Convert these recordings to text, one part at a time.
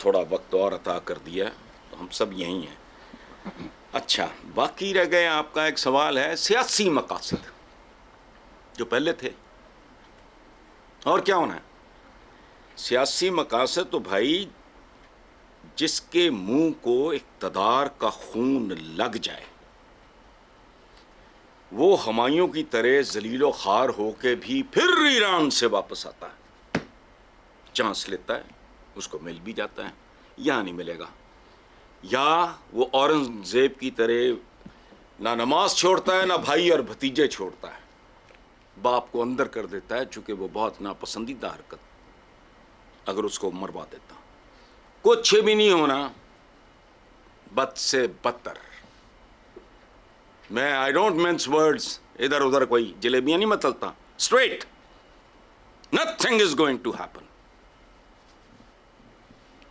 تھوڑا وقت اور عطا کر دیا تو ہم سب یہیں ہیں. اچھا, باقی رہ گئے آپ کا ایک سوال ہے سیاسی مقاصد جو پہلے تھے, اور کیا ہونا ہے سیاسی مقاصد. تو بھائی جس کے منہ کو اقتدار کا خون لگ جائے وہ ہمایوں کی طرح ذلیل و خوار ہو کے بھی پھر ایران سے واپس آتا ہے, چانس لیتا ہے, اس کو مل بھی جاتا ہے, یہاں نہیں ملے گا. یا وہ اورنگزیب کی طرح نہ نماز چھوڑتا ہے نہ بھائی اور بھتیجے چھوڑتا ہے, باپ کو اندر کر دیتا ہے چونکہ وہ بہت ناپسندیدہ حرکت, اگر اس کو مروا دیتا کچھ بھی نہیں ہونا, بد سے بدتر. میں آئی ڈونٹ مینس ورڈز, ادھر ادھر کوئی جلیبیاں نہیں متلتا, straight, nothing is going to happen.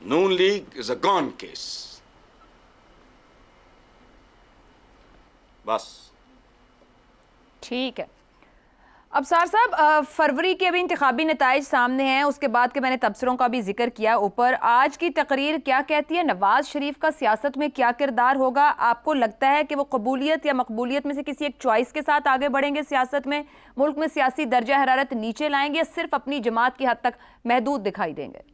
Noon league is a gone case. بس ٹھیک ہے. ابصار صاحب, فروری کے ابھی انتخابی نتائج سامنے ہیں, اس کے بعد کے میں نے تبصروں کا بھی ذکر کیا اوپر. آج کی تقریر کیا کہتی ہے؟ نواز شریف کا سیاست میں کیا کردار ہوگا؟ آپ کو لگتا ہے کہ وہ قبولیت یا مقبولیت میں سے کسی ایک چوائس کے ساتھ آگے بڑھیں گے سیاست میں؟ ملک میں سیاسی درجہ حرارت نیچے لائیں گے یا صرف اپنی جماعت کی حد تک محدود دکھائی دیں گے؟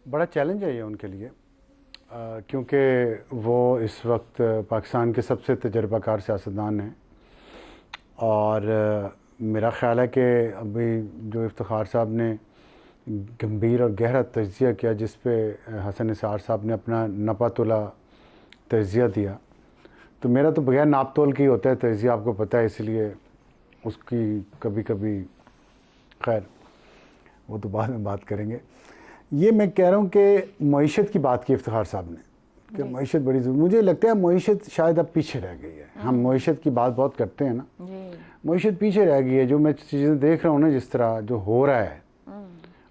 بڑا چیلنج ہے یہ ان کے لیے, کیونکہ وہ اس وقت پاکستان کے سب سے تجربہ کار سیاستدان ہیں, اور میرا خیال ہے کہ ابھی جو افتخار صاحب نے گمبھیر اور گہرا تجزیہ کیا, جس پہ حسن نثار صاحب نے اپنا نپا تولا تجزیہ دیا, تو میرا تو بغیر ناپ تول کی ہوتا ہے تجزیہ, آپ کو پتہ ہے, اس لیے اس کی کبھی کبھی خیر وہ تو بعد میں بات کریں گے. یہ میں کہہ رہا ہوں کہ معیشت کی بات کی افتخار صاحب نے کہ معیشت بڑی ضروری, مجھے لگتا ہے معیشت شاید اب پیچھے رہ گئی ہے. ہم معیشت کی بات بہت کرتے ہیں نا, معیشت پیچھے رہ گئی ہے. جو میں چیزیں دیکھ رہا ہوں نا, جس طرح جو ہو رہا ہے,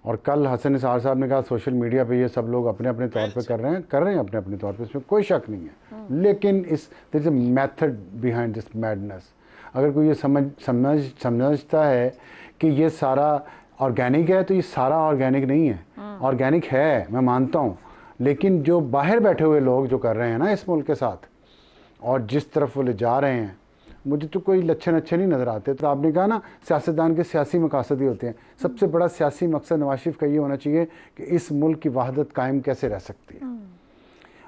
اور کل حسن نثار صاحب نے کہا سوشل میڈیا پہ یہ سب لوگ اپنے اپنے طور پہ کر رہے ہیں اپنے اپنے طور پہ, اس میں کوئی شک نہیں ہے, لیکن there is a method behind this madness. اگر کوئی یہ سمجھتا ہے کہ یہ سارا آرگینک ہے تو یہ سارا آرگینک نہیں ہے. آرگینک ہے, میں مانتا ہوں, لیکن جو باہر بیٹھے ہوئے لوگ جو کر رہے ہیں نا اس ملک کے ساتھ, اور جس طرف وہ لے جا رہے ہیں, مجھے تو کوئی لچھن اچھے نہیں نظر آتے. تو آپ نے کہا نا سیاستدان کے سیاسی مقاصد ہی ہوتے ہیں. سب سے بڑا سیاسی مقصد نواز شریف کا یہ ہونا چاہیے کہ اس ملک کی وحدت قائم کیسے رہ سکتی ہے,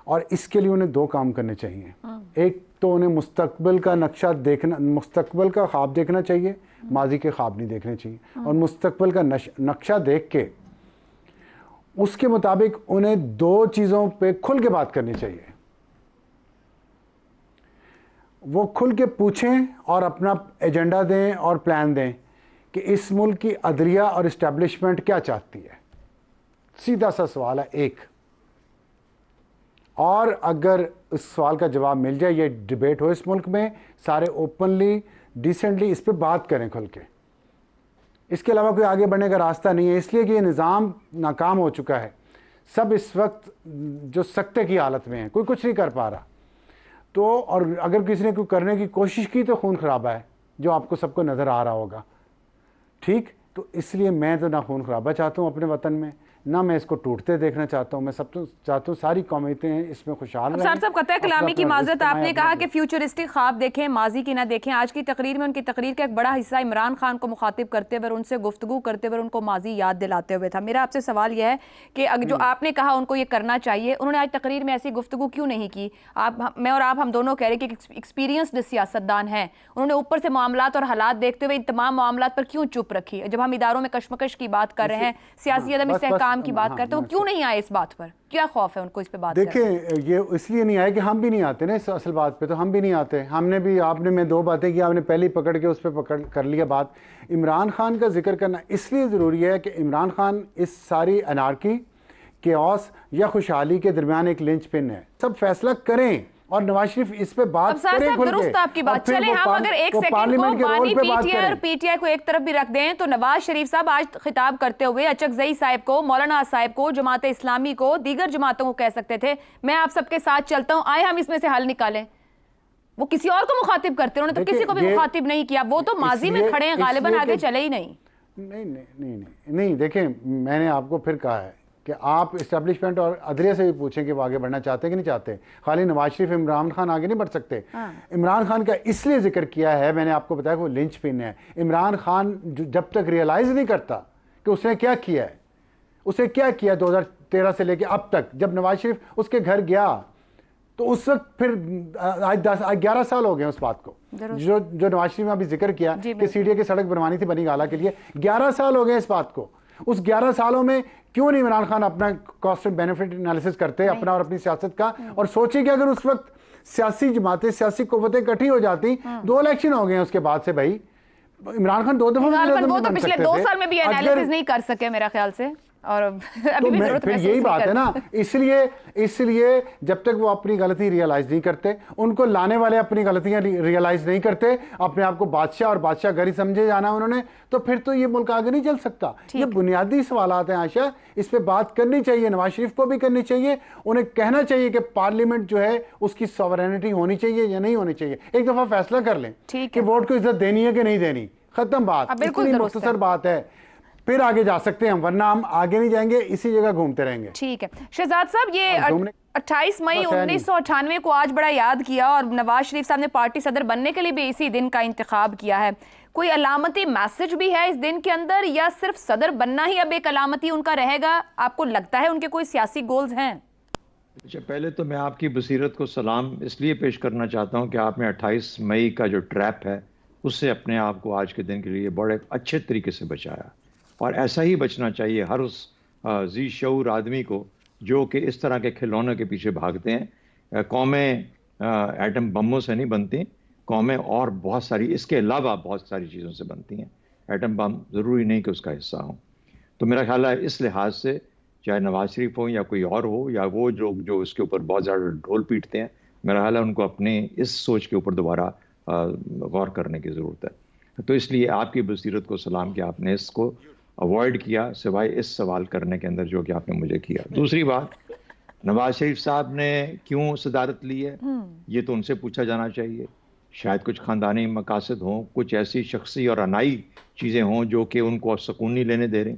اور اس کے لیے انہیں دو کام کرنے چاہیے. ایک تو انہیں مستقبل کا نقشہ دیکھنا, مستقبل کا خواب دیکھنا چاہیے, ماضی کے خواب نہیں دیکھنے چاہیے, اور مستقبل کا نقشہ دیکھ کے اس کے مطابق انہیں دو چیزوں پہ کھل کے بات کرنی چاہیے. وہ کھل کے پوچھیں اور اپنا ایجنڈا دیں اور پلان دیں کہ اس ملک کی عدلیہ اور اسٹیبلشمنٹ کیا چاہتی ہے. سیدھا سا سوال ہے ایک, اور اگر اس سوال کا جواب مل جائے, یہ ڈیبیٹ ہو اس ملک میں, سارے اوپنلی ڈیسنٹلی اس پہ بات کریں کھل کے. اس کے علاوہ کوئی آگے بڑھنے کا راستہ نہیں ہے, اس لیے کہ یہ نظام ناکام ہو چکا ہے. سب اس وقت جو سکتے کی حالت میں ہیں, کوئی کچھ نہیں کر پا رہا. تو اور اگر کسی نے کوئی کرنے کی کوشش کی تو خون خرابہ ہے, جو آپ کو سب کو نظر آ رہا ہوگا. ٹھیک, تو اس لیے میں تو نہ خون خرابہ چاہتا ہوں اپنے وطن میں, نہ میں اس کو ٹوٹتے دیکھنا چاہتا ہوں. میں سب تو چاہتا ہوں ساری قومیتیں ہیں اس میں خوشحال رہیں. سر صاحب, قطع کلامی کی معذرت, آپ نے کہا کہ فیوچرسٹک خواب دیکھیں, ماضی کی نہ دیکھیں. آج کی تقریر میں ان کی تقریر کا ایک بڑا حصہ عمران خان کو مخاطب کرتے ہوئے, ان سے گفتگو کرتے ہوئے ان کو ماضی یاد دلاتے ہوئے تھا. میرا آپ سے سوال یہ ہے کہ جو آپ نے کہا ان کو یہ کرنا چاہیے, انہوں نے آج تقریر میں ایسی گفتگو کیوں نہیں کی؟ میں اور آپ ہم دونوں کہہ رہے کہ ایکسپیرینسڈ سیاستدان ہیں, انہوں نے اوپر سے معاملات اور حالات دیکھتے ہوئے ان تمام معاملات پر کیوں چپ رکھی؟ جب ہم اداروں میں کشمکش کی بات کر رہے ہیں, سیاسی عدم استحکام کی بات کرتے ہیں, کیوں نہیں آئے اس بات پر؟ کیا خوف ہے ان کو اس پہ بات کرنے؟ دیکھیں, یہ اس لیے نہیں آئے کہ ہم بھی نہیں آتے نا اس اصل بات پہ, تو ہم بھی نہیں آتے. ہم نے بھی, آپ نے, میں دو باتیں کی, آپ نے پہلی پکڑ کے اس پہ کر لیا بات. عمران خان کا ذکر کرنا اس لیے ضروری ہے کہ عمران خان اس ساری انارکی, کیوس یا خوشحالی کے درمیان ایک لنچ پن ہے. سب فیصلہ کریں اور نواز شریف اس پہ بات کریں کھل کے. درست آپ کی بات. چلیں ہم اگر ایک سیکنڈ کو بانی پی ٹی آئی اور پی ٹی آئی کو ایک طرف بھی رکھ دیں, تو نواز شریف صاحب آج خطاب کرتے ہوئے اچکزئی صاحب کو, مولانا صاحب کو, جماعت اسلامی کو, دیگر جماعتوں کو کہہ سکتے تھے میں آپ سب کے ساتھ چلتا ہوں, آئے ہم اس میں سے حل نکالیں. وہ کسی اور کو مخاطب کرتے, انہوں نے تو کسی کو بھی مخاطب نہیں کیا. وہ تو ماضی میں کھڑے ہیں غالباً, آگے چلے ہی نہیں. نہیں دیکھیں میں نے آپ کو پھر کہا ہے کہ آپ اسٹیبلشمنٹ اور عدلیہ سے بھی پوچھیں کہ وہ آگے بڑھنا چاہتے ہیں کہ نہیں چاہتے. خالی نواز شریف عمران خان آگے نہیں بڑھ سکتے. عمران خان کا اس لیے ذکر کیا ہے, میں نے آپ کو بتایا کہ وہ لنچ پن ہے. عمران خان جب تک ریئلائز نہیں کرتا کہ اس نے کیا کیا ہے, اسے کیا کیا 2013 سے لے کے اب تک, جب نواز شریف اس کے گھر گیا تو اس وقت پھر آج 11 سال ہو گئے اس بات کو, جو نواز شریف نے ابھی ذکر کیا کہ سی ڈی اے کی سڑک بنوانی تھی بنی گالہ کے لیے, 11 سال ہو گئے اس بات کو. اس 11 سالوں میں کیوں نہیں عمران خان اپنا کاسٹ اینڈ بینیفٹ انالیسس کرتے اپنا اور اپنی سیاست کا, اور سوچیں کہ اگر اس وقت سیاسی جماعتیں سیاسی قوتیں اکٹھی ہو جاتی, 2 الیکشن ہو گئے ہیں اس کے بعد سے بھائی, عمران خان 2 دفعہ وہ تو پچھلے 2 سال میں بھی انالیسس نہیں کر سکے میرا خیال سے, اور ابھی بھی ضرورت پھر یہی بات ہے نا. اس لیے جب تک وہ اپنی غلطی ریئلائز نہیں کرتے, ان کو لانے والے اپنی غلطیاں ریئلائز نہیں کرتے, اپنے آپ کو بادشاہ اور بادشاہ گری سمجھے جانا انہوں نے, تو پھر تو یہ ملک آگے نہیں چل سکتا. یہ بنیادی سوالات ہیں عائشہ, اس پہ بات کرنی چاہیے, نواز شریف کو بھی کرنی چاہیے, انہیں کہنا چاہیے کہ پارلیمنٹ جو ہے اس کی سوورینٹی ہونی چاہیے یا نہیں ہونی چاہیے. ایک دفعہ فیصلہ کر لیں کہ ووٹ کو عزت دینی ہے کہ نہیں دینی, ختم بات. اتنی مختصر بات ہے, پھر آگے جا سکتے ہیں ہم, ورنہ ہم آگے نہیں جائیں گے, اسی جگہ گھومتے رہیں گے. ٹھیک ہے شہزاد صاحب, یہ 28 مئی 1998 کو آج بڑا یاد کیا, اور نواز شریف صاحب نے پارٹی صدر بننے کے لیے بھی اسی دن کا انتخاب کیا ہے. کوئی علامتی میسج بھی ہے اس دن کے اندر, یا صرف صدر بننا ہی اب ایک علامتی ان کا رہے گا؟ آپ کو لگتا ہے ان کے کوئی سیاسی گولز ہیں؟ اچھا, پہلے تو میں آپ کی بصیرت کو سلام اس لیے پیش کرنا چاہتا ہوں کہ آپ نے 28 مئی کا جو ٹریپ ہے اس سے اپنے آپ کو آج کے دن کے لیے بڑے اچھے طریقے سے بچایا, اور ایسا ہی بچنا چاہیے ہر اس ذی شعور آدمی کو جو کہ اس طرح کے کھلونوں کے پیچھے بھاگتے ہیں. قومیں ایٹم بموں سے نہیں بنتی, قومیں اور بہت ساری اس کے علاوہ بہت ساری چیزوں سے بنتی ہیں. ایٹم بم ضروری نہیں کہ اس کا حصہ ہوں. تو میرا خیال ہے اس لحاظ سے چاہے نواز شریف ہو یا کوئی اور ہو, یا وہ جو اس کے اوپر بہت زیادہ ڈھول پیٹتے ہیں, میرا خیال ہے ان کو اپنے اس سوچ کے اوپر دوبارہ غور کرنے کی ضرورت ہے. تو اس لیے آپ کی بصیرت کو سلام کہ آپ نے اس کو اوائڈ کیا, سوائے اس سوال کرنے کے اندر جو کہ آپ نے مجھے کیا. دوسری بات, نواز شریف صاحب نے کیوں صدارت لی ہے یہ تو ان سے پوچھا جانا چاہیے. شاید کچھ خاندانی مقاصد ہوں, کچھ ایسی شخصی اور انائی چیزیں ہوں جو کہ ان کو سکون نہیں لینے دے رہی.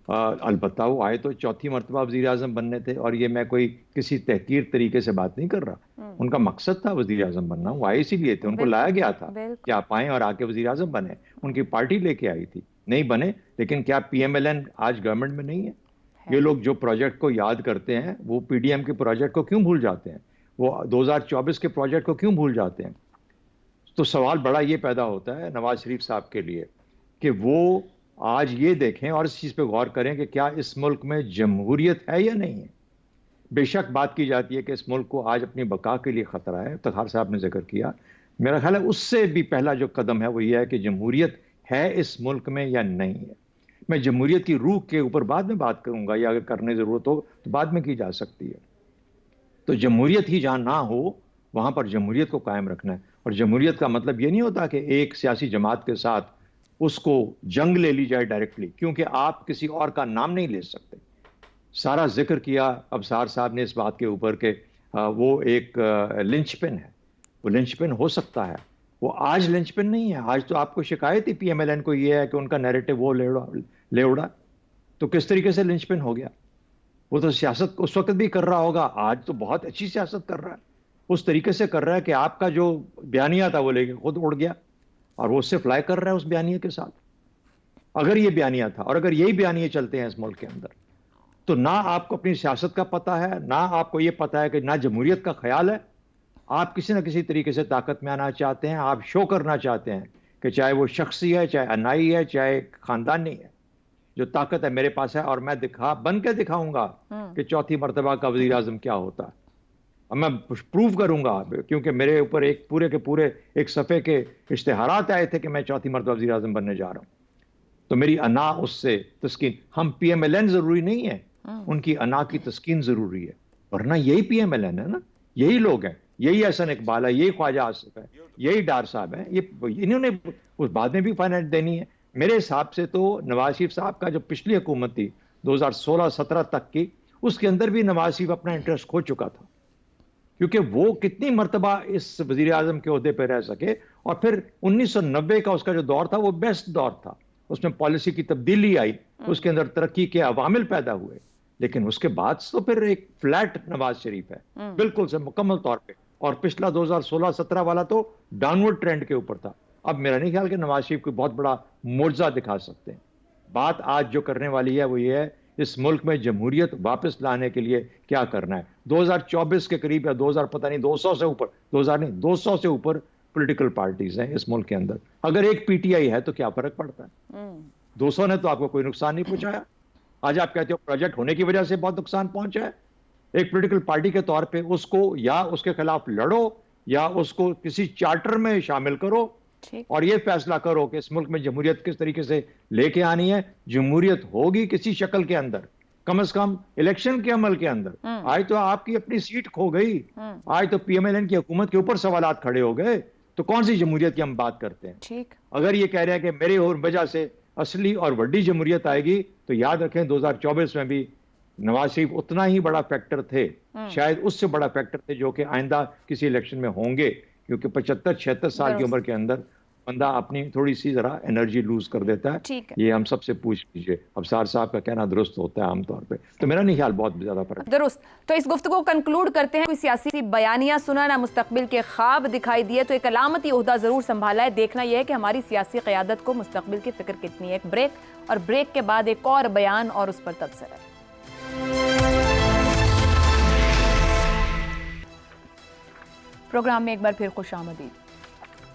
البتہ وہ آئے تو 4تھی مرتبہ وزیر اعظم بننے تھے, اور یہ میں کوئی کسی تحقیر طریقے سے بات نہیں کر رہا. ان کا مقصد تھا وزیر اعظم بننا, وہ آئے اسی لیے تھے, ان کو لایا گیا تھا کہ آپ آئیں اور آ کے وزیر اعظم بنے. ان کی پارٹی لے کے آئی تھی, نہیں بنے. لیکن کیا پی ایم ایل این آج گورنمنٹ میں نہیں ہے؟ یہ لوگ جو پروجیکٹ کو یاد کرتے ہیں وہ پی ڈی ایم کے پروجیکٹ کو کیوں بھول جاتے ہیں, وہ 2024 کے پروجیکٹ کو کیوں بھول جاتے ہیں؟ تو سوال بڑا یہ پیدا ہوتا ہے نواز شریف صاحب کے لیے کہ وہ آج یہ دیکھیں اور اس چیز پہ غور کریں کہ کیا اس ملک میں جمہوریت ہے یا نہیں ہے. بے شک بات کی جاتی ہے کہ اس ملک کو آج اپنی بقا کے لیے خطرہ ہے, افتخار صاحب نے ذکر کیا. میرا خیال ہے اس سے بھی پہلا جو قدم ہے وہ یہ ہے کہ جمہوریت ہے اس ملک میں یا نہیں ہے. میں جمہوریت کی روح کے اوپر بعد میں بات کروں گا, یا اگر کرنے ضرورت ہو تو بعد میں کی جا سکتی ہے. تو جمہوریت ہی جہاں نہ ہو وہاں پر جمہوریت کو قائم رکھنا ہے. اور جمہوریت کا مطلب یہ نہیں ہوتا کہ ایک سیاسی جماعت کے ساتھ اس کو جنگ لے لی جائے ڈائریکٹلی, کیونکہ آپ کسی اور کا نام نہیں لے سکتے. سارا ذکر کیا ابصار صاحب نے اس بات کے اوپر کہ وہ ایک لنچ پن ہے. وہ لنچ پن ہو سکتا ہے, وہ آج لنچ پن نہیں ہے. آج تو آپ کو شکایت ہی پی ایم ایل این کو یہ ہے کہ ان کا نیریٹو وہ لے اڑا, تو کس طریقے سے لنچ پن ہو گیا؟ وہ تو سیاست اس وقت بھی کر رہا ہوگا, آج تو بہت اچھی سیاست کر رہا ہے, اس طریقے سے کر رہا ہے کہ آپ کا جو بیانیہ تھا وہ لے کے خود اڑ گیا, اور وہ اس سے فلائی کر رہا ہے اس بیانیے کے ساتھ. اگر یہ بیانیہ تھا اور اگر یہی بیانیے چلتے ہیں اس ملک کے اندر, تو نہ آپ کو اپنی سیاست کا پتہ ہے, نہ آپ کو یہ پتہ ہے کہ نہ جمہوریت کا خیال ہے. آپ کسی نہ کسی طریقے سے طاقت میں آنا چاہتے ہیں, آپ شو کرنا چاہتے ہیں کہ چاہے وہ شخصی ہے, چاہے انائی ہے, چاہے خاندانی ہے, جو طاقت ہے میرے پاس ہے, اور میں بن کے دکھاؤں گا کہ 4تھی مرتبہ کا وزیر اعظم کیا ہوتا ہے. اور میں پروف کروں گا, کیونکہ میرے اوپر ایک پورے کے پورے ایک صفحے کے اشتہارات آئے تھے کہ میں 4تھی مرتبہ وزیر اعظم بننے جا رہا ہوں. تو میری انا اس سے تسکین, ہم پی ایم ایل این ضروری نہیں ہے, ان کی انا کی تسکین ضروری ہے. ورنہ یہی پی ایم ایل این ہے نا, یہی لوگ ہیں, یہی احسن اقبال ہے, یہی خواجہ آصف ہے, یہی ڈار صاحب ہیں, انہوں نے اس بعد میں بھی فائنانس دینی ہے. میرے حساب سے تو نواز شریف صاحب کا جو پچھلی حکومت تھی 2016-17 تک کی, اس کے اندر بھی نواز شریف اپنا انٹرسٹ کھو چکا تھا, کیونکہ وہ کتنی مرتبہ اس وزیر اعظم کے عہدے پہ رہ سکے. اور پھر 1990 کا اس کا جو دور تھا وہ بیسٹ دور تھا, اس میں پالیسی کی تبدیلی آئی, اس کے اندر ترقی کے عوامل پیدا ہوئے, لیکن اس کے بعد تو پھر ایک فلیٹ نواز شریف ہے بالکل سے مکمل طور پہ, اور پچھلا 2016-17 والا تو ڈاؤنورڈ ٹرینڈ کے اوپر تھا. اب میرا نہیں خیال کہ نواز شریف کوئی بہت بڑا معجزہ دکھا سکتے ہیں. بات آج جو کرنے والی ہے وہ یہ ہے اس ملک میں جمہوریت واپس لانے کے لیے کیا کرنا ہے. 2024 کے قریب یا 2000 پتہ نہیں 200 سے اوپر 200 سے اوپر پولیٹیکل پارٹیز ہیں اس ملک کے اندر. اگر ایک پی ٹی آئی ہے تو کیا فرق پڑتا ہے؟ 200 نے تو آپ کو کوئی نقصان نہیں پہنچایا. آج آپ کہتے ہو پروجیکٹ ہونے کی وجہ سے بہت نقصان پہنچا ہے. ایک پولیٹیکل پارٹی کے طور پہ اس کو یا اس کے خلاف لڑو یا اس کو کسی چارٹر میں شامل کرو اور یہ فیصلہ کرو کہ اس ملک میں جمہوریت کس طریقے سے لے کے آنی ہے. جمہوریت ہوگی کسی شکل کے اندر, کم از کم الیکشن کے عمل کے اندر. آج تو آپ کی اپنی سیٹ کھو گئی, آج تو پی ایم ایل این کی حکومت کے اوپر سوالات کھڑے ہو گئے, تو کون سی جمہوریت کی ہم بات کرتے ہیں؟ اگر یہ کہہ رہے ہیں کہ میری وجہ سے اصلی اور بڑی جمہوریت آئے گی, تو یاد رکھیں 2024 میں بھی نواز شریف اتنا ہی بڑا فیکٹر تھے, شاید اس سے بڑا فیکٹر تھے جو کہ آئندہ کسی الیکشن میں ہوں گے, کیونکہ 75-76 سال کی عمر کے اندر بندہ اپنی تھوڑی سی ذرا انرجی لوز کر دیتا ہے. یہ ہم سب سے پوچھ لیجئے. ابصار صاحب کا کہنا درست ہوتا ہے عام طور پہ, تو میرا نہیں خیال بہت زیادہ فرق درست. تو اس گفتگو کو کنکلوڈ کرتے ہیں. کوئی سیاسی بیانیہ سنا نہ مستقبل کے خواب دکھائی دیے, تو ایک علامتی عہدہ ضرور سنبھالا ہے. دیکھنا یہ ہے کہ ہماری سیاسی قیادت کو مستقبل کی فکر کتنی ہے. ایک بریک, اور بریک کے بعد ایک اور بیان اور اس پر تبصرہ. پروگرام میں ایک بار پھر خوش آمدید.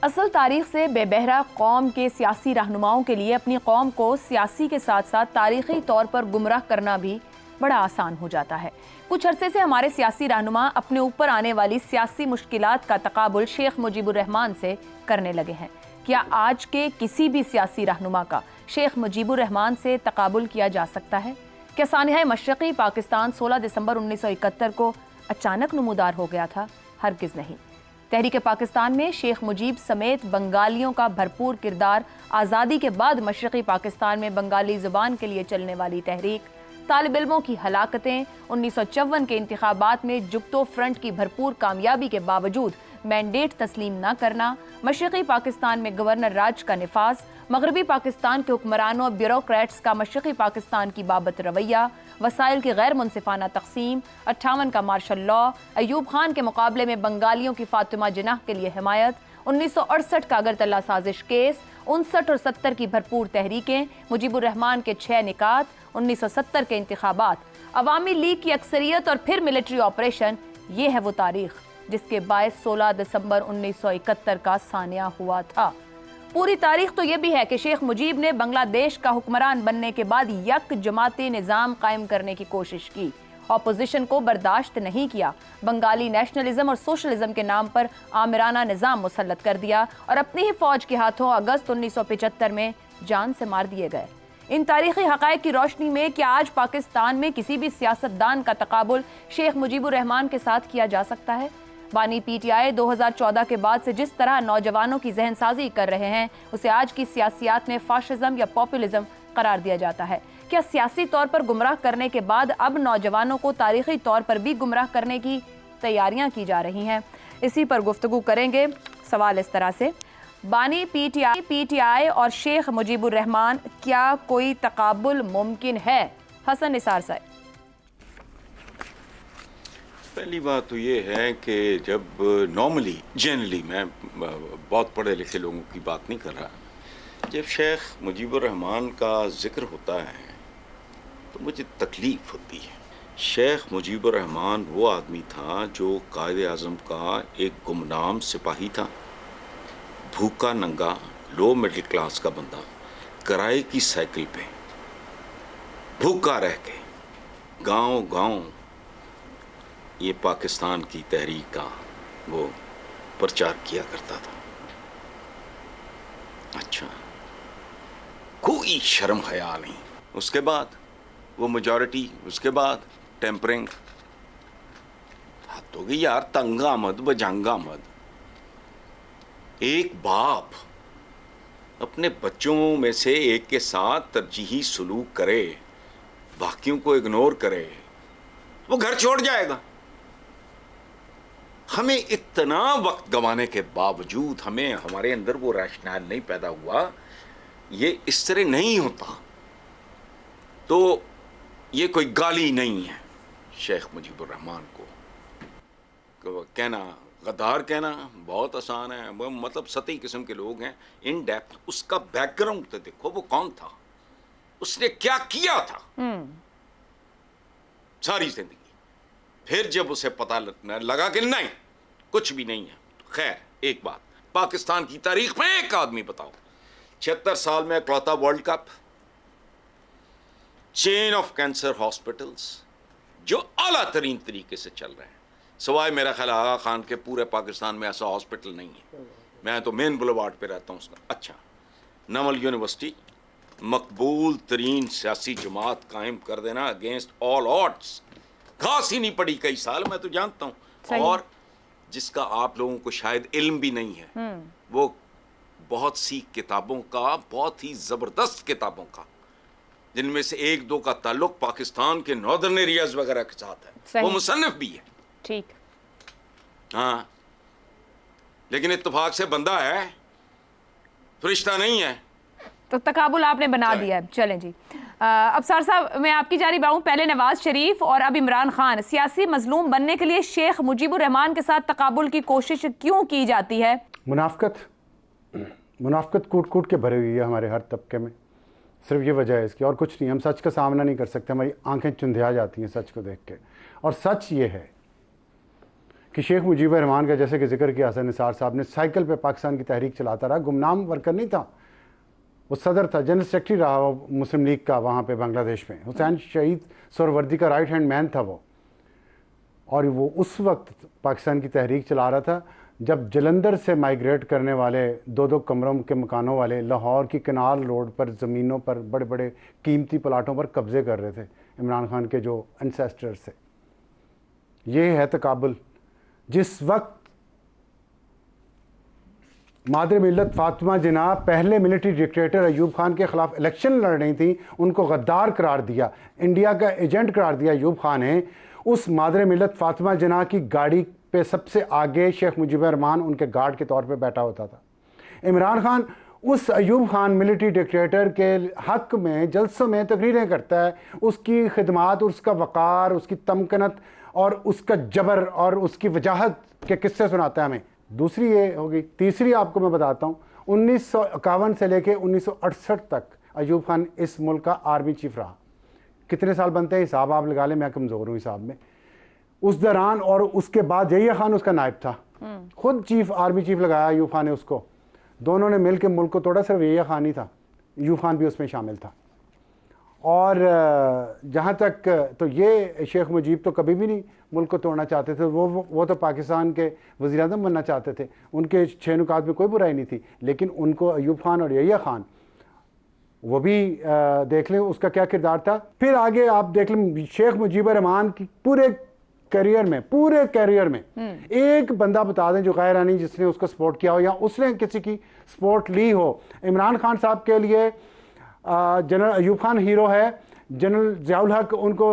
اصل تاریخ سے بے بہرہ قوم کے سیاسی رہنماؤں کے لیے اپنی قوم کو سیاسی کے ساتھ ساتھ تاریخی طور پر گمراہ کرنا بھی بڑا آسان ہو جاتا ہے. کچھ عرصے سے ہمارے سیاسی رہنما اپنے اوپر آنے والی سیاسی مشکلات کا تقابل شیخ مجیب الرحمان سے کرنے لگے ہیں. کیا آج کے کسی بھی سیاسی رہنما کا شیخ مجیب الرحمان سے تقابل کیا جا سکتا ہے؟ کیا سانحہ مشرقی پاکستان 16 دسمبر 1971 کو اچانک نمودار ہو گیا تھا؟ ہرگز نہیں. تحریک پاکستان میں شیخ مجیب سمیت بنگالیوں کا بھرپور کردار, آزادی کے بعد مشرقی پاکستان میں بنگالی زبان کے لیے چلنے والی تحریک, طالب علموں کی ہلاکتیں, 1954 کے انتخابات میں جبتو فرنٹ کی بھرپور کامیابی کے باوجود مینڈیٹ تسلیم نہ کرنا, مشرقی پاکستان میں گورنر راج کا نفاذ, مغربی پاکستان کے حکمرانوں اور بیوروکریٹس کا مشرقی پاکستان کی بابت رویہ, وسائل کی غیر منصفانہ تقسیم, 58 کا مارشل لاء, ایوب خان کے مقابلے میں بنگالیوں کی فاطمہ جناح کے لیے حمایت, 1968 کا اگرتلہ سازش کیس, 59 اور 70 کی بھرپور تحریکیں, مجیب الرحمان کے 6 نکات, 1970 کے انتخابات, عوامی لیگ کی اکثریت اور پھر ملٹری آپریشن. یہ ہے وہ تاریخ جس کے باعث 16 دسمبر 1971 کا سانحہ ہوا تھا. پوری تاریخ تو یہ بھی ہے کہ شیخ مجیب نے بنگلہ دیش کا حکمران بننے کے بعد یک جماعتی نظام قائم کرنے کی کوشش کی, اپوزیشن کو برداشت نہیں کیا, بنگالی نیشنلزم اور سوشلزم کے نام پر آمرانہ نظام مسلط کر دیا اور اپنی ہی فوج کے ہاتھوں اگست 1975 میں جان سے مار دیے گئے. ان تاریخی حقائق کی روشنی میں کیا آج پاکستان میں کسی بھی سیاستدان کا تقابل شیخ مجیب الرحمان کے ساتھ کیا جا سکتا ہے؟ بانی پی ٹی آئی 2014 کے بعد سے جس طرح نوجوانوں کی ذہن سازی کر رہے ہیں, اسے آج کی سیاسیات میں فاشزم یا پاپولزم قرار دیا جاتا ہے. کیا سیاسی طور پر گمراہ کرنے کے بعد اب نوجوانوں کو تاریخی طور پر بھی گمراہ کرنے کی تیاریاں کی جا رہی ہیں؟ اسی پر گفتگو کریں گے. سوال اس طرح سے, بانی پی ٹی آئی اور شیخ مجیب الرحمان, کیا کوئی تقابل ممکن ہے؟ حسن نثار صاحب. پہلی بات تو یہ ہے کہ جب جنرلی میں بہت پڑھے لکھے لوگوں کی بات نہیں کر رہا, جب شیخ مجیب الرحمان کا ذکر ہوتا ہے تو مجھے تکلیف ہوتی ہے. شیخ مجیب الرحمان وہ آدمی تھا جو قائد اعظم کا ایک گمنام سپاہی تھا, بھوکا ننگا لو مڈل کلاس کا بندہ, کرائے کی سائیکل پہ بھوکا رہ کے گاؤں گاؤں یہ پاکستان کی تحریک کا وہ پرچار کیا کرتا تھا. اچھا, کوئی شرم حیا نہیں. اس کے بعد وہ میجورٹی, اس کے بعد ٹیمپرنگ. حد ہو گئی یار, تنگ آمد بجنگ آمد. ایک باپ اپنے بچوں میں سے ایک کے ساتھ ترجیحی سلوک کرے, باقیوں کو اگنور کرے, وہ گھر چھوڑ جائے گا. ہمیں اتنا وقت گنوانے کے باوجود ہمارے اندر وہ ریشنل نہیں پیدا ہوا یہ اس طرح نہیں ہوتا. تو یہ کوئی گالی نہیں ہے شیخ مجیب الرحمان کو کہنا. غدار کہنا بہت آسان ہے, وہ مطلب سطحی قسم کے لوگ ہیں. ان ڈیپتھ اس کا بیک گراؤنڈ تو دیکھو, وہ کون تھا, اس نے کیا کیا تھا ساری زندگی. پھر جب اسے پتہ لگا کہ نہیں کچھ بھی نہیں ہے. خیر ایک بات, پاکستان کی تاریخ میں ایک آدمی بتاؤ 76 سال میں اکلوتا world cup, chain of cancer hospitals جو اعلیٰ ترین طریقے سے چل رہے ہیں. سوائے میرا خیال آغا خان کے پورے پاکستان میں ایسا ہاسپٹل نہیں ہے. میں تو مین بلوارڈ پہ رہتا ہوں اس کا. اچھا, نمل یونیورسٹی مقبول ترین سیاسی جماعت قائم کر دینا اگینسٹ آل آڈس, گھاس ہی نہیں پڑی کئی سال, میں تو جانتا ہوں. اور جس کا آپ لوگوں کو شاید علم بھی نہیں ہے, وہ بہت سی کتابوں کا, بہت ہی زبردست کتابوں کا, جن میں سے ایک دو کا تعلق پاکستان کے ناردرن ایریاز وغیرہ کے ساتھ ہے, وہ مصنف بھی ہے. ٹھیک, ہاں, لیکن اتفاق سے بندہ ہے, فرشتہ نہیں ہے. تو تقابل آپ نے بنا دیا ہے. چلیں جی, اب سر صاحب میں آپ کی جانب آؤں. پہلے نواز شریف اور اب عمران خان, سیاسی مظلوم بننے کے لیے شیخ مجیب الرحمان کے ساتھ تقابل کی کوشش کیوں کی جاتی ہے؟ منافقت کوٹ کوٹ کے بھری ہوئی ہے ہمارے ہر طبقے میں, صرف یہ وجہ ہے اس کی, اور کچھ نہیں. ہم سچ کا سامنا نہیں کر سکتے, ہماری آنکھیں چندھیا جاتی ہیں سچ کو دیکھ کے. اور سچ یہ ہے کہ شیخ مجیب الرحمان کا, جیسے کہ ذکر کیا حسن نثار صاحب نے, سائیکل پہ پاکستان کی تحریک چلاتا رہا. گمنام ورکر نہیں تھا, وہ صدر تھا, جنرل سیکرٹری رہا وہ مسلم لیگ کا وہاں پہ بنگلہ دیش میں. حسین شہید سہروردی کا رائٹ ہینڈ مین تھا وہ, اور وہ اس وقت پاکستان کی تحریک چلا رہا تھا جب جلندر سے مائیگریٹ کرنے والے 2 کمروں کے مکانوں والے لاہور کی کنال روڈ پر زمینوں پر بڑے بڑے قیمتی پلاٹوں پر قبضے کر رہے تھے عمران خان کے جو انسیسٹر سے. یہ ہے تقابل. جس وقت مادر ملت فاطمہ جناح پہلے ملٹری ڈکٹیٹر ایوب خان کے خلاف الیکشن لڑ رہی تھیں, ان کو غدار قرار دیا, انڈیا کا ایجنٹ قرار دیا ایوب خان نے. اس مادر ملت فاطمہ جناح کی گاڑی پہ سب سے آگے شیخ مجیب الرحمان ان کے گارڈ کے طور پہ بیٹھا ہوتا تھا. عمران خان اس ایوب خان ملٹری ڈکٹیٹر کے حق میں جلسوں میں تقریریں کرتا ہے, اس کی خدمات, اس کا وقار, اس کی تمکنت اور اس کا جبر اور اس کی وجاہت کے قصے سناتا ہے ہمیں. دوسری یہ ہوگی. تیسری آپ کو میں بتاتا ہوں, 1951 سے لے کے 1968 تک ایوب خان اس ملک کا آرمی چیف رہا. کتنے سال بنتے ہیں حساب آپ لگا لیں, میں کمزور ہوں حساب میں. اس دوران اور اس کے بعد یحییٰ خان اس کا نائب تھا, خود آرمی چیف لگایا ایوب خان نے اس کو. دونوں نے مل کے ملک کو توڑا, صرف یحییٰ خان ہی تھا, ایوب خان بھی اس میں شامل تھا. اور جہاں تک تو یہ شیخ مجیب تو کبھی بھی نہیں ملک کو توڑنا چاہتے تھے, وہ تو پاکستان کے وزیر اعظم بننا چاہتے تھے. ان کے 6 نکات میں کوئی برائی نہیں تھی, لیکن ان کو ایوب خان اور یحییٰ خان, وہ بھی دیکھ لیں اس کا کیا کردار تھا. پھر آگے آپ دیکھ لیں شیخ مجیب الرحمان کی پورے کیریئر میں ایک بندہ بتا دیں جو غیر آنی جس نے اس کو سپورٹ کیا ہو یا اس نے کسی کی سپورٹ لی ہو. عمران خان صاحب کے لیے جنرل ایوب خان ہیرو ہے, جنرل ضیاء الحق ان کو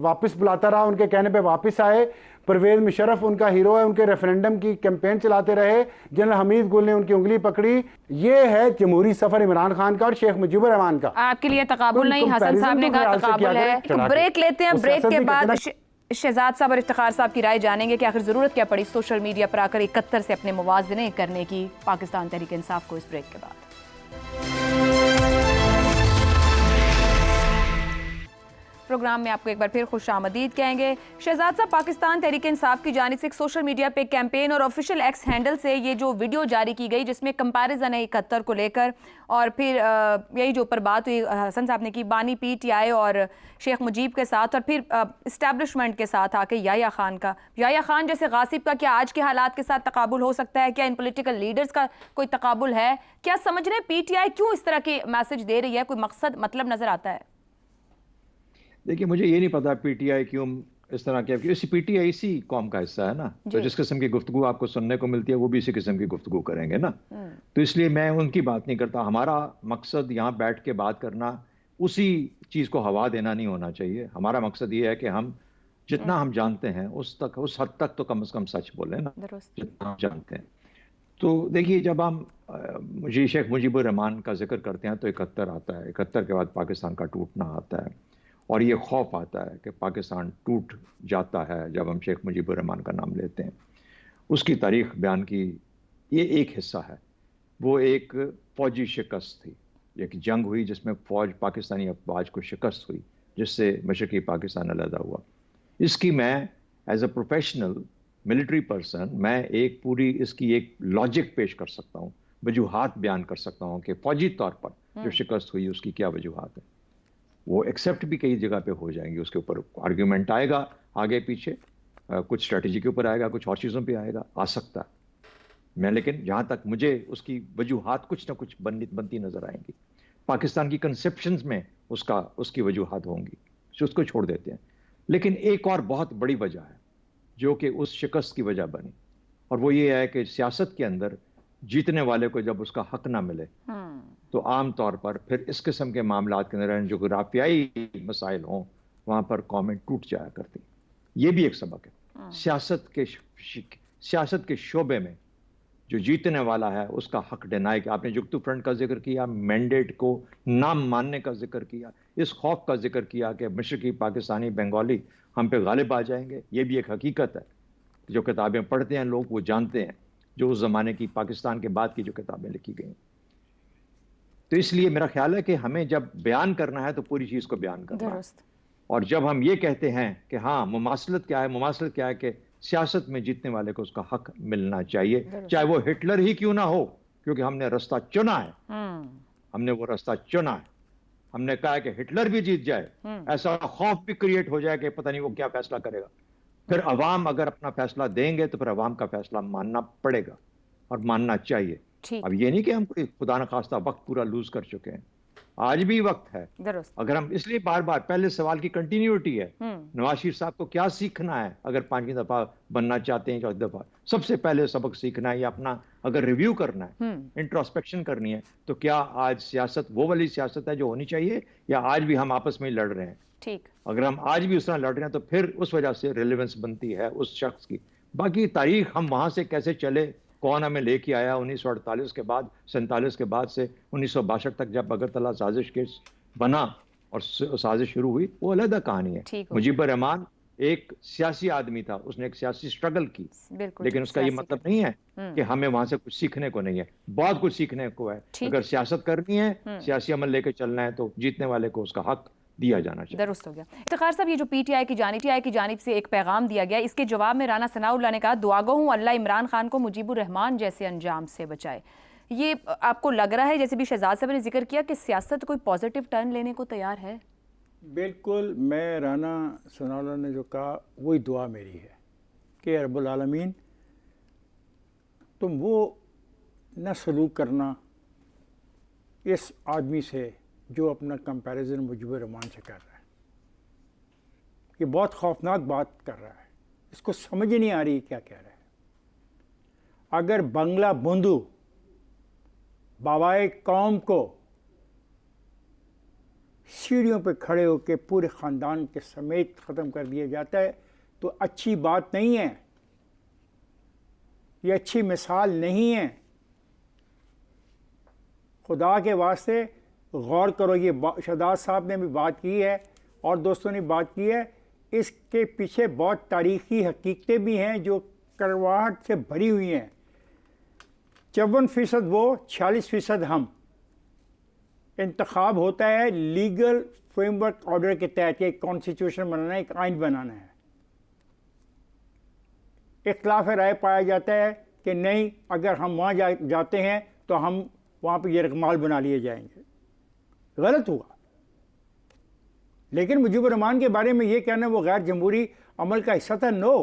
واپس بلاتا رہا, ان کے کہنے پہ واپس آئے. پرویز مشرف ان کا ہیرو ہے, ان کے ریفرینڈم کی کیمپین چلاتے رہے. جنرل حمید گل نے ان کی انگلی پکڑی. یہ ہے جمہوری سفر عمران خان کا اور شیخ مجیب الرحمان کا. آپ کے لیے تقابل نہیں, حسن صاحب نے کہا تقابل ہے. بریک لیتے ہیں, بریک کے بعد شہزاد صاحب اور افتخار صاحب کی رائے جانیں گے کہ آخر ضرورت کیا پڑی سوشل میڈیا پر آ کر 71 سے اپنے موازنے کرنے کی پاکستان تحریک انصاف کو. اس بریک کے بعد پروگرام میں آپ کو ایک بار پھر خوش آمدید کہیں گے. شہزاد صاحب, پاکستان تحریک انصاف کی جانب سے ایک سوشل میڈیا پہ کیمپین اور آفیشیل ایکس ہینڈل سے یہ جو ویڈیو جاری کی گئی جس میں کمپیریزن ہے 71 کو لے کر, اور پھر یہی جو اوپر بات ہوئی حسن صاحب نے کی بانی PTI اور شیخ مجیب کے ساتھ, اور پھر اسٹیبلشمنٹ کے ساتھ آ کے یحییٰ خان کا. یحییٰ خان جیسے غاصب کا کیا آج کے حالات کے ساتھ تقابل ہو سکتا ہے؟ کیا ان پولیٹیکل لیڈرز کا کوئی تقابل ہے؟ کیا سمجھ رہے ہیں PTI کیوں اس طرح کے میسج دے رہی ہے؟ کوئی مقصد مطلب نظر آتا ہے؟ دیکھیے مجھے یہ نہیں پتا PTI کیوں اس طرح کیا, کیونکہ PTI اسی قوم کا حصہ ہے نا, تو جس قسم کی گفتگو آپ کو سننے کو ملتی ہے وہ بھی اسی قسم کی گفتگو کریں گے نا. تو اس لیے میں ان کی بات نہیں کرتا. ہمارا مقصد یہاں بیٹھ کے بات کرنا, اسی چیز کو ہوا دینا نہیں ہونا چاہیے. ہمارا مقصد یہ ہے کہ ہم جتنا ہم جانتے ہیں اس حد تک تو کم از کم سچ بولیں نا, جتنا ہم جانتے ہیں. تو دیکھیے جب ہم مجھے شیخ مجیب الرحمان کا ذکر کرتے ہیں تو 71 آتا ہے، 71 کے بعد پاکستان کا ٹوٹنا آتا ہے اور یہ خوف آتا ہے کہ پاکستان ٹوٹ جاتا ہے جب ہم شیخ مجیب الرحمان کا نام لیتے ہیں. اس کی تاریخ بیان کی یہ ایک حصہ ہے، وہ ایک فوجی شکست تھی، ایک جنگ ہوئی جس میں فوج پاکستانی افواج کو شکست ہوئی جس سے مشرقی پاکستان علیحدہ ہوا. اس کی میں as a professional military person میں ایک پوری اس کی ایک لاجک پیش کر سکتا ہوں، وجوہات بیان کر سکتا ہوں کہ فوجی طور پر جو شکست ہوئی اس کی کیا وجوہات ہیں. وہ ایکسیپٹ بھی کئی جگہ پہ ہو جائیں گی، اس کے اوپر آرگیومنٹ آئے گا آگے پیچھے، کچھ اسٹریٹجی کے اوپر آئے گا، کچھ اور چیزوں پہ آئے گا، آ سکتا ہے. میں لیکن جہاں تک مجھے اس کی وجوہات کچھ نہ کچھ بنتی نظر آئیں گی. پاکستان کی کنسیپشنز میں اس کی وجوہات ہوں گی، اس کو چھوڑ دیتے ہیں. لیکن ایک اور بہت بڑی وجہ ہے جو کہ اس شکست کی وجہ بنی، اور وہ یہ ہے کہ سیاست کے اندر جیتنے والے کو جب اس کا حق نہ ملے تو عام طور پر پھر اس قسم کے معاملات کے اندر جغرافیائی مسائل ہوں وہاں پر قومیں ٹوٹ جایا کرتی. یہ بھی ایک سبق ہے. سیاست کے شعبے میں جو جیتنے والا ہے اس کا حق ڈینائی کہ آپ نے جگتو فرنٹ کا ذکر کیا، مینڈیٹ کو نام ماننے کا ذکر کیا، اس خوف کا ذکر کیا کہ مشرقی پاکستانی بنگالی ہم پہ غالب آ جائیں گے. یہ بھی ایک حقیقت ہے. جو کتابیں پڑھتے ہیں لوگ وہ جانتے ہیں، جو اس زمانے کی پاکستان کے بعد کی جو کتابیں لکھی گئی. تو اس لیے میرا خیال ہے کہ ہمیں جب بیان کرنا ہے تو پوری چیز کو بیان کرنا ہے. اور جب ہم یہ کہتے ہیں کہ ہاں مماثلت کیا ہے کہ سیاست میں جیتنے والے کو اس کا حق ملنا چاہیے، چاہے وہ ہٹلر ہی کیوں نہ ہو، کیونکہ ہم نے رستہ چنا ہے. ہم نے وہ رستہ چنا ہے. ہم نے کہا ہے کہ ہٹلر بھی جیت جائے، ایسا خوف بھی کریٹ ہو جائے کہ پتہ نہیں وہ کیا فیصلہ کرے گا. پھر عوام اگر اپنا فیصلہ دیں گے تو پھر عوام کا فیصلہ ماننا پڑے گا اور ماننا چاہیے. اب یہ نہیں کہ ہم کوئی خدا نخواستہ وقت پورا لوز کر چکے ہیں، آج بھی وقت ہے. اگر ہم اس لیے بار بار پہلے سوال کی کنٹینیوٹی ہے، نواز شریف صاحب کو کیا سیکھنا ہے اگر 5ویں دفعہ بننا چاہتے ہیں؟ 4 دفعہ سب سے پہلے سبق سیکھنا ہے یا اپنا اگر ریویو کرنا ہے، انٹروسپیکشن کرنی ہے، تو کیا آج سیاست وہ والی سیاست ہے جو ہونی چاہیے یا آج بھی ہم آپس میں ہی لڑ رہے ہیں؟ اگر ہم آج بھی اس طرح لڑ رہے ہیں تو پھر اس وجہ سے ریلیونس بنتی ہے اس شخص کی. باقی تاریخ ہم وہاں سے کیسے چلے، کون ہمیں لے کے آیا 1948 کے بعد 47 کے بعد سے 1962 تک جب اگرتلہ سازش کیس بنا اور سازش شروع ہوئی، وہ علیحدہ کہانی ہے. مجیب الرحمان ایک سیاسی آدمی تھا، اس نے ایک سیاسی سٹرگل کی، لیکن اس کا یہ مطلب نہیں ہے کہ ہمیں وہاں سے کچھ سیکھنے کو نہیں ہے. بہت کچھ سیکھنے کو ہے. اگر سیاست کرنی ہے، سیاسی عمل لے کے چلنا ہے تو جیتنے والے کو اس کا حق دیا جانا چاہیے. درست ہو گیا. افتخار صاحب، یہ جو پی ٹی آئی کی جانب سے ایک پیغام دیا گیا، اس کے جواب میں رانا ثناء اللہ نے کہا دعاگو ہوں اللہ عمران خان کو مجیب الرحمان جیسے انجام سے بچائے. یہ آپ کو لگ رہا ہے جیسے بھی شہزاد صاحب نے ذکر کیا کہ سیاست کوئی پازیٹیو ٹرن لینے کو تیار ہے؟ بالکل. میں رانا ثناء اللہ نے جو کہا وہی دعا میری ہے کہ رب العالمین تم وہ نہ سلوک کرنا اس آدمی سے جو اپنا کمپیریزن مجیب الرحمان سے کر رہا ہے. یہ بہت خوفناک بات کر رہا ہے، اس کو سمجھ نہیں آ رہی کیا کہہ رہا ہے. اگر بنگلہ بندھو بابائے قوم کو سیڑھیوں پہ کھڑے ہو کے پورے خاندان کے سمیت ختم کر دیا جاتا ہے تو اچھی بات نہیں ہے، یہ اچھی مثال نہیں ہے. خدا کے واسطے غور کرو. یہ شہزاد صاحب نے بھی بات کی ہے اور دوستوں نے بات کی ہے. اس کے پیچھے بہت تاریخی حقیقتیں بھی ہیں جو کرواہٹ سے بھری ہوئی ہیں. 54% وہ، 46% ہم. انتخاب ہوتا ہے لیگل فریم ورک آرڈر کے تحت، ایک کانسٹیٹیوشن بنانا ہے، ایک آئین بنانا ہے. اختلاف رائے پایا جاتا ہے کہ نہیں، اگر ہم وہاں جاتے ہیں تو ہم وہاں پہ یرغمال بنا لیے جائیں گے. غلط ہوا. لیکن مجیب الرحمان کے بارے میں یہ کہنا وہ غیر جمہوری عمل کا حصہ تھا، نو.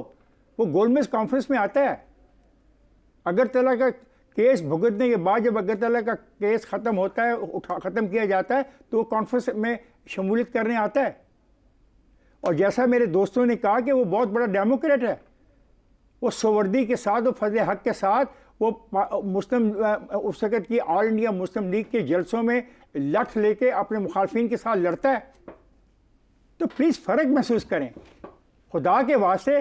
وہ گولمیز کانفرنس میں آتا ہے. اگرتلہ کا کیس بھگتنے کے بعد جب اگرتلہ کا کیس ختم ہوتا ہے، ختم کیا جاتا ہے، تو وہ کانفرنس میں شمولیت کرنے آتا ہے. اور جیسا میرے دوستوں نے کہا کہ وہ بہت بڑا ڈیموکریٹ ہے. وہ سووردی کے ساتھ، وہ فضل حق کے ساتھ، وہ مسلم اس وقت کی آل انڈیا مسلم لیگ کے جلسوں میں لٹھ لے کے اپنے مخالفین کے ساتھ لڑتا ہے. تو پلیز فرق محسوس کریں. خدا کے واسطے